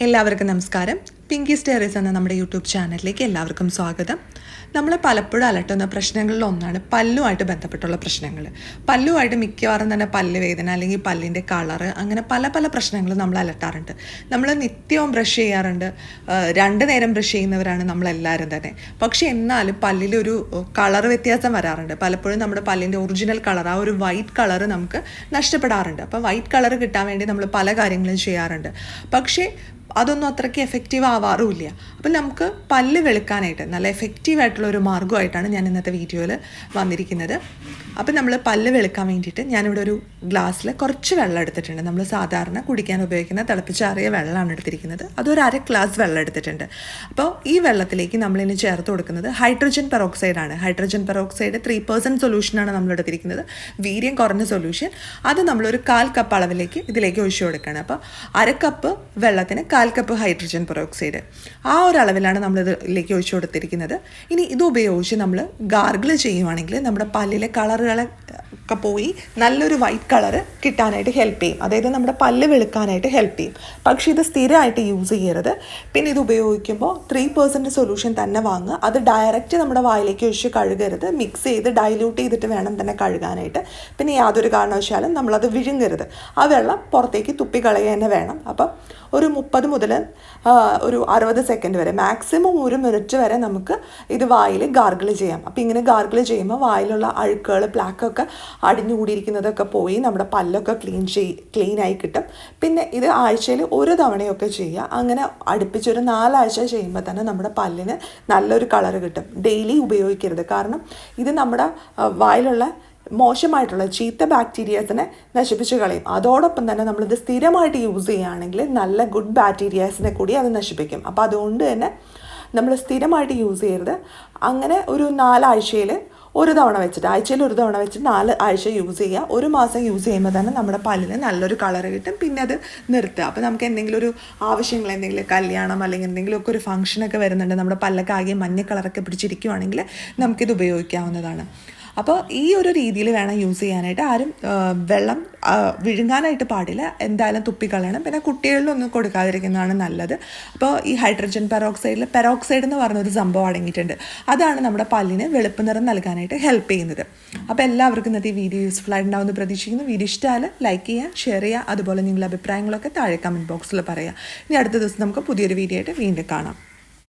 എല്ലാവർക്കും നമസ്കാരം. പിങ്കി സ്റ്റേറീസ് എന്ന നമ്മുടെ യൂട്യൂബ് ചാനലിലേക്ക് എല്ലാവർക്കും സ്വാഗതം. നമ്മൾ പലപ്പോഴും അലട്ടുന്ന പ്രശ്നങ്ങളിൽ ഒന്നാണ് പല്ലുമായിട്ട് ബന്ധപ്പെട്ടുള്ള പ്രശ്നങ്ങൾ. പല്ലുമായിട്ട് മിക്കവാറും തന്നെ പല്ല് വേദന അല്ലെങ്കിൽ പല്ലിൻ്റെ കളറ് അങ്ങനെ പല പല പ്രശ്നങ്ങളും നമ്മൾ അലട്ടാറുണ്ട്. നമ്മൾ നിത്യവും ബ്രഷ് ചെയ്യാറുണ്ട്, 2 നേരം ബ്രഷ് ചെയ്യുന്നവരാണ് നമ്മളെല്ലാവരും തന്നെ. പക്ഷേ എന്നാലും പല്ലിലൊരു കളർ വ്യത്യാസം വരാറുണ്ട്. പലപ്പോഴും നമ്മുടെ പല്ലിൻ്റെ ഒറിജിനൽ കളർ, ആ ഒരു വൈറ്റ് കളർ നമുക്ക് നഷ്ടപ്പെടാറുണ്ട്. അപ്പോൾ വൈറ്റ് കളർ കിട്ടാൻ വേണ്ടി നമ്മൾ പല കാര്യങ്ങളും ചെയ്യാറുണ്ട്. പക്ഷേ അതൊന്നും അത്രയ്ക്ക് എഫക്റ്റീവ് ആവാറുമില്ല. അപ്പം നമുക്ക് പല്ല് വെളുക്കാനായിട്ട് നല്ല എഫക്റ്റീവായിട്ടുള്ള ഒരു മാർഗ്ഗമായിട്ടാണ് ഞാൻ ഇന്നത്തെ വീഡിയോയിൽ വന്നിരിക്കുന്നത്. അപ്പം നമ്മൾ പല്ല് വെളുക്കാൻ വേണ്ടിയിട്ട് ഞാനിവിടെ ഒരു ഗ്ലാസ്സിൽ കുറച്ച് വെള്ളം എടുത്തിട്ടുണ്ട്. നമ്മൾ സാധാരണ കുടിക്കാൻ ഉപയോഗിക്കുന്ന തിളപ്പിച്ചാറിയ വെള്ളമാണ് എടുത്തിരിക്കുന്നത്. അതൊരു 1/2 ഗ്ലാസ് വെള്ളം എടുത്തിട്ടുണ്ട്. അപ്പോൾ ഈ വെള്ളത്തിലേക്ക് നമ്മളിനി ചേർത്ത് കൊടുക്കുന്നത് ഹൈഡ്രജൻ പെറോക്സൈഡാണ്. ഹൈഡ്രജൻ പെറോക്സൈഡ് 3% സൊല്യൂഷനാണ് നമ്മൾ എടുത്തിരിക്കുന്നത്, വീര്യം കുറഞ്ഞ സൊല്യൂഷൻ. അത് നമ്മളൊരു 1/4 കപ്പ് അളവിലേക്ക് ഇതിലേക്ക് ഒഴിച്ചു കൊടുക്കുകയാണ്. അപ്പോൾ 1/2 കപ്പ് വെള്ളത്തിന് 1/4 കപ്പ് ഹൈഡ്രജൻ പെറോക്സൈഡ്, ആ ഒരു അളവിലാണ് നമ്മളിതിലേക്ക് ഒഴിച്ചു കൊടുത്തിരിക്കുന്നത്. ഇനി ഇത് ഉപയോഗിച്ച് നമ്മൾ ഗാർഗിൾ ചെയ്യുവാണെങ്കിൽ നമ്മുടെ പല്ലിലെ കളറുകളൊക്കെ പോയി നല്ലൊരു വൈറ്റ് കളറ് കിട്ടാനായിട്ട് ഹെൽപ്പ് ചെയ്യും. അതായത് നമ്മുടെ പല്ല് വെളുക്കാനായിട്ട് ഹെൽപ്പ് ചെയ്യും. പക്ഷേ ഇത് സ്ഥിരമായിട്ട് യൂസ് ചെയ്യരുത്. പിന്നെ ഇത് ഉപയോഗിക്കുമ്പോൾ 3% സൊല്യൂഷൻ തന്നെ വാങ്ങുക. അത് ഡയറക്റ്റ് നമ്മുടെ വായിലേക്ക് ഒഴിച്ച് കഴുകരുത്, മിക്സ് ചെയ്ത് ഡൈല്യൂട്ട് ചെയ്തിട്ട് വേണം തന്നെ കഴുകാനായിട്ട്. പിന്നെ യാതൊരു കാരണവശാലും നമ്മളത് വിഴുങ്ങരുത്. ആ വെള്ളം പുറത്തേക്ക് തുപ്പിക്കളയുക തന്നെ വേണം. അപ്പം ഒരു 30 മുതൽ ഒരു 60 സെക്കൻഡ് വരെ, മാക്സിമം 1 മിനിറ്റ് വരെ നമുക്ക് ഇത് വായിൽ ഗാർഗിൾ ചെയ്യാം. അപ്പോൾ ഇങ്ങനെ ഗാർഗിൾ ചെയ്യുമ്പോൾ വായിലുള്ള അഴുക്കുകൾ, പ്ലാക്കൊക്കെ അടിഞ്ഞുകൂടിയിരിക്കുന്നതൊക്കെ പോയി നമ്മുടെ പല്ലൊക്കെ ക്ലീനായി കിട്ടും. പിന്നെ ഇത് ആഴ്ചയിൽ 1 തവണയൊക്കെ ചെയ്യുക. അങ്ങനെ അടുപ്പിച്ചൊരു 4 ആഴ്ച ചെയ്യുമ്പോൾ തന്നെ നമ്മുടെ പല്ലിന് നല്ലൊരു കളറ് കിട്ടും. ഡെയിലി ഉപയോഗിക്കരുത്, കാരണം ഇത് നമ്മുടെ വായിലുള്ള മോശമായിട്ടുള്ള ചീത്ത ബാക്ടീരിയാസിനെ നശിപ്പിച്ച് കളയും. അതോടൊപ്പം തന്നെ നമ്മളിത് സ്ഥിരമായിട്ട് യൂസ് ചെയ്യുകയാണെങ്കിൽ നല്ല ഗുഡ് ബാക്ടീരിയാസിനെ കൂടി അത് നശിപ്പിക്കും. അപ്പോൾ അതുകൊണ്ട് തന്നെ നമ്മൾ സ്ഥിരമായിട്ട് യൂസ് ചെയ്യരുത്. അങ്ങനെ ഒരു 4 ആഴ്ചയിൽ 1 തവണ വെച്ചിട്ട്, ആഴ്ചയിൽ 1 തവണ വെച്ചിട്ട് 4 ആഴ്ച യൂസ് ചെയ്യുക. 1 മാസം യൂസ് ചെയ്യുമ്പോൾ തന്നെ നമ്മുടെ പല്ലിന് നല്ലൊരു കളറ് കിട്ടും. പിന്നെ അത് നിർത്തുക. അപ്പോൾ നമുക്ക് എന്തെങ്കിലും ഒരു ആവശ്യങ്ങൾ, എന്തെങ്കിലും കല്യാണം അല്ലെങ്കിൽ എന്തെങ്കിലുമൊക്കെ ഒരു ഫംഗ്ഷനൊക്കെ വരുന്നുണ്ട്, നമ്മുടെ പല്ലൊക്കെ ആകെ മഞ്ഞ കളറൊക്കെ പിടിച്ചിരിക്കുവാണെങ്കിൽ നമുക്കിത് ഉപയോഗിക്കാവുന്നതാണ്. അപ്പോൾ ഈ ഒരു രീതിയിൽ വേണം യൂസ് ചെയ്യാനായിട്ട്. ആരും വെള്ളം വിഴുങ്ങാനായിട്ട് പാടില്ല, എന്തായാലും തുപ്പിക്കളയണം. പിന്നെ കുട്ടികളിലൊന്നും കൊടുക്കാതിരിക്കുന്നതാണ് നല്ലത്. അപ്പോൾ ഈ ഹൈഡ്രജൻ പെറോക്സൈഡിൽ പെറോക്സൈഡ് എന്ന് പറഞ്ഞൊരു സംഭവം അടങ്ങിയിട്ടുണ്ട്. അതാണ് നമ്മുടെ പല്ലിന് വെളുപ്പ് നിറം നൽകാനായിട്ട് ഹെൽപ്പ് ചെയ്യുന്നത്. അപ്പോൾ എല്ലാവർക്കും ഇന്നത്തെ ഈ വീഡിയോ യൂസ്ഫുൾ ആയിട്ടുണ്ടാവുമെന്ന് പ്രതീക്ഷിക്കുന്നു. വീഡിയോ ഇഷ്ടമായാൽ ലൈക്ക് ചെയ്യുക, ഷെയർ ചെയ്യുക. അതുപോലെ നിങ്ങളുടെ അഭിപ്രായങ്ങളൊക്കെ താഴെ കമൻറ്റ് ബോക്സിൽ പറയുക. ഇനി അടുത്ത ദിവസം നമുക്ക് പുതിയൊരു വീഡിയോ ആയിട്ട് വീണ്ടും കാണാം.